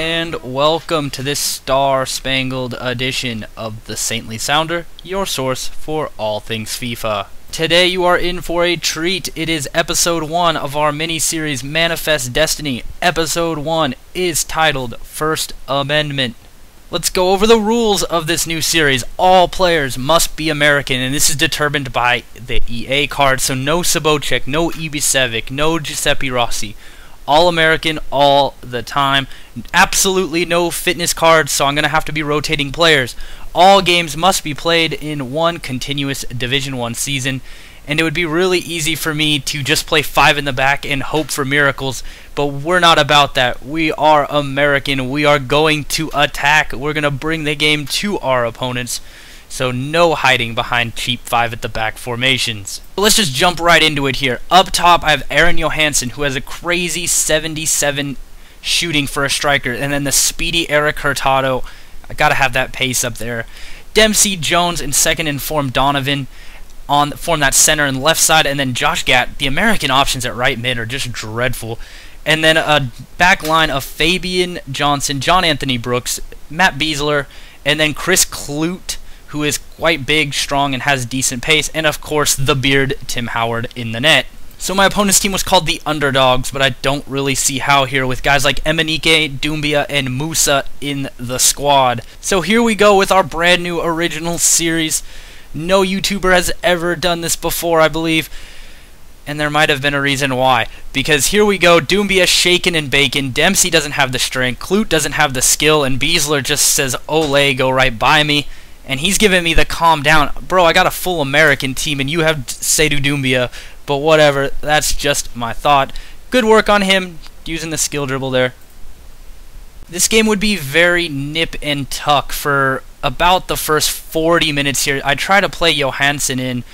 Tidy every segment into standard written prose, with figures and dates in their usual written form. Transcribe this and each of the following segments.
and welcome to this star-spangled edition of the Saintly Sounder, your source for all things FIFA. Today you are in for a treat. It is episode 1 of our mini-series Manifest Destiny. Episode 1 is titled First Amendment. Let's go over the rules of this new series. All players must be American, and this is determined by the EA card, so no Sobotchek, no Ibisevic, no Giuseppe Rossi. All American all the time. Absolutely no fitness cards, so I'm going to have to be rotating players. All games must be played in one continuous Division 1 season, and it would be really easy for me to just play 5 in the back and hope for miracles, but we're not about that. We are American. We are going to attack. We're going to bring the game to our opponents. So no hiding behind cheap 5 at the back formations. Let's just jump right into it here. Up top I have Aaron Johansson, who has a crazy 77 shooting for a striker, and then the speedy Eric Hurtado. I gotta have that pace up there. Dempsey, Jones, and second in form Donovan form that center and left side, and then Josh Gatt. The American options at right mid are just dreadful. And then a back line of Fabian Johnson, John Anthony Brooks, Matt Beasler, and then Chris Klute, who is quite big, strong, and has decent pace, and of course the beard Tim Howard in the net. So my opponent's team was called the Underdogs, but I don't really see how here with guys like Emenike, Doumbia, and Musa in the squad. So here we go with our brand new original series. No YouTuber has ever done this before, I believe, and there might have been a reason why. Because here we go, Doumbia shaking and baking, Dempsey doesn't have the strength, Klute doesn't have the skill, and Beasler just says, "Ole, go right by me." And he's giving me the calm down. Bro, I got a full American team, and you have Seydou Doumbia. But whatever, that's just my thought. Good work on him, using the skill dribble there. This game would be very nip and tuck for about the first 40 minutes here. I try to play Johansson in,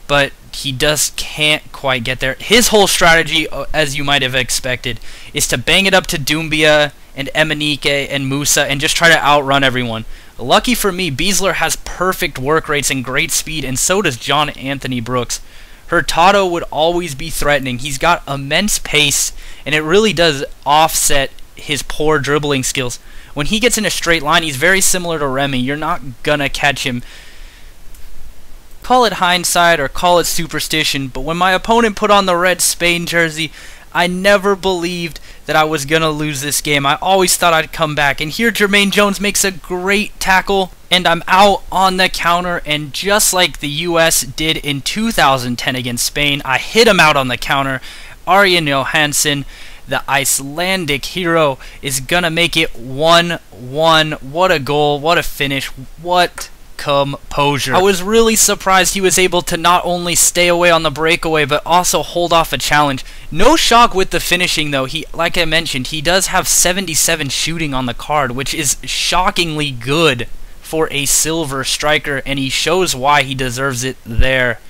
but he just can't quite get there. His whole strategy, as you might have expected, is to bang it up to Doumbia and Emenike and Musa and just try to outrun everyone. Lucky for me, Beasler has perfect work rates and great speed, and so does John Anthony Brooks. Hurtado would always be threatening. He's got immense pace, and it really does offset his poor dribbling skills. When he gets in a straight line, he's very similar to Remy. You're not gonna catch him. Call it hindsight or call it superstition, but when my opponent put on the red Spain jersey, I never believed that I was going to lose this game. I always thought I'd come back. And here Jermaine Jones makes a great tackle, and I'm out on the counter. And just like the US did in 2010 against Spain, I hit him out on the counter. Arjen Johansson, the Icelandic hero, is going to make it 1-1. What a goal. What a finish. What composure. I was really surprised he was able to not only stay away on the breakaway but also hold off a challenge. No shock with the finishing though. He, like I mentioned, he does have 77 shooting on the card, which is shockingly good for a silver striker, and he shows why he deserves it there.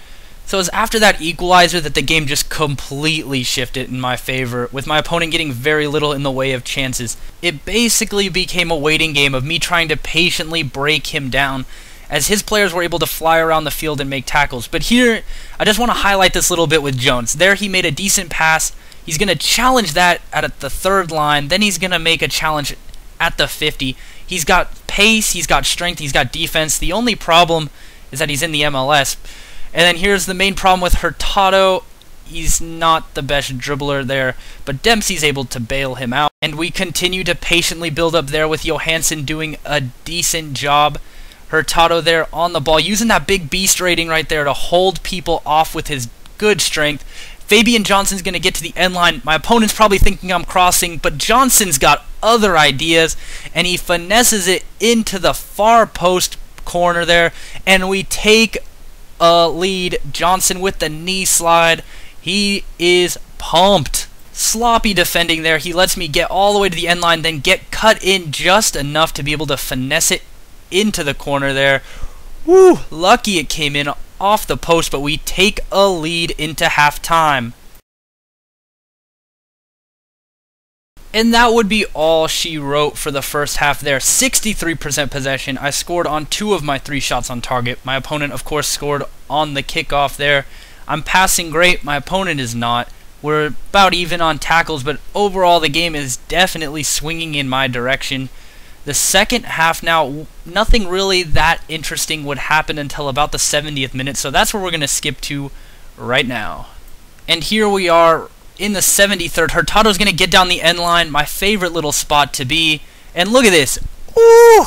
So it was after that equalizer that the game just completely shifted in my favor, with my opponent getting very little in the way of chances. It basically became a waiting game of me trying to patiently break him down, as his players were able to fly around the field and make tackles. But here, I just want to highlight this little bit with Jones. There he made a decent pass. He's going to challenge that at the third line. Then he's going to make a challenge at the 50. He's got pace, he's got strength, he's got defense. The only problem is that he's in the MLS. And then here's the main problem with Hurtado. He's not the best dribbler there, but Dempsey's able to bail him out. And we continue to patiently build up there with Johansson doing a decent job. Hurtado there on the ball, using that big beast rating right there to hold people off with his good strength. Fabian Johnson's going to get to the end line. My opponent's probably thinking I'm crossing, but Johnson's got other ideas, and he finesses it into the far post corner there, and we take a lead. Johnson with the knee slide. He is pumped. Sloppy defending there. He lets me get all the way to the end line, then get cut in just enough to be able to finesse it into the corner there. Woo! Lucky it came in off the post, but we take a lead into halftime. And that would be all she wrote for the first half there. 63% possession. I scored on 2 of my 3 shots on target. My opponent, of course, scored on the kickoff there. I'm passing great. My opponent is not. We're about even on tackles, but overall the game is definitely swinging in my direction. The second half now, nothing really that interesting would happen until about the 70th minute, so that's where we're going to skip to right now. And here we are in the 73rd. Hurtado's going to get down the end line, my favorite little spot to be. And look at this. Ooh!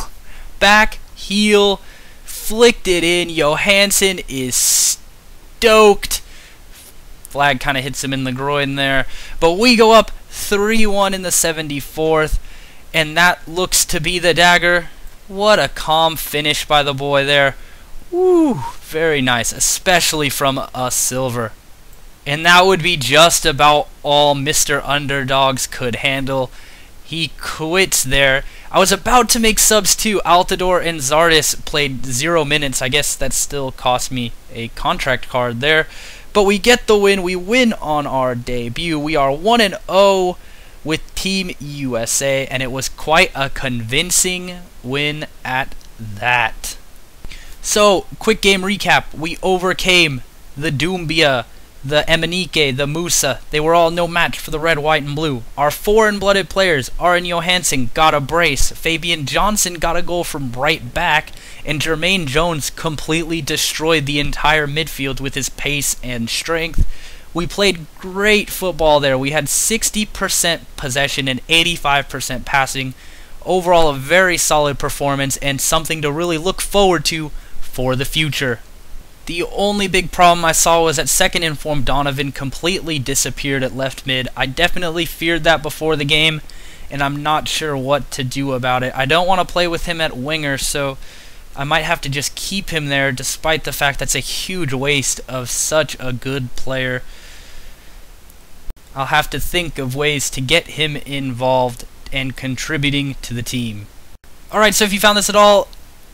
Back, heel, flicked it in. Johansson is stoked. Flag kind of hits him in the groin there. But we go up 3-1 in the 74th. And that looks to be the dagger. What a calm finish by the boy there. Woo! Very nice, especially from a silver. And that would be just about all Mr. Underdogs could handle. He quits there. I was about to make subs too. Altidore and Zardis played 0 minutes. I guess that still cost me a contract card there. But we get the win. We win on our debut. We are 1-0 with Team USA, and it was quite a convincing win at that. So, quick game recap. We overcame the Doumbia, the Emenike, the Musa. They were all no match for the red, white, and blue. Our foreign-blooded players, Aron Johansson, got a brace. Fabian Johnson got a goal from right back. And Jermaine Jones completely destroyed the entire midfield with his pace and strength. We played great football there. We had 60% possession and 85% passing. Overall, a very solid performance and something to really look forward to for the future. The only big problem I saw was that second informed Donovan completely disappeared at left mid. I definitely feared that before the game, and I'm not sure what to do about it. I don't want to play with him at winger, so I might have to just keep him there, despite the fact that's a huge waste of such a good player. I'll have to think of ways to get him involved and contributing to the team. Alright, so if you found this at all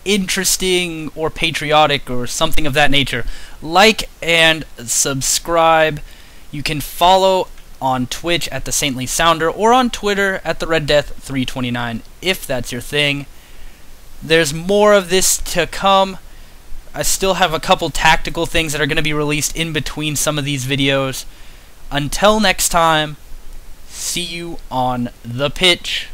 interesting or patriotic or something of that nature, like and subscribe. You can follow on Twitch at the Saintly Sounder or on Twitter at the Red Death 329 if that's your thing. There's more of this to come. I still have a couple tactical things that are going to be released in between some of these videos. Until next time, see you on the pitch.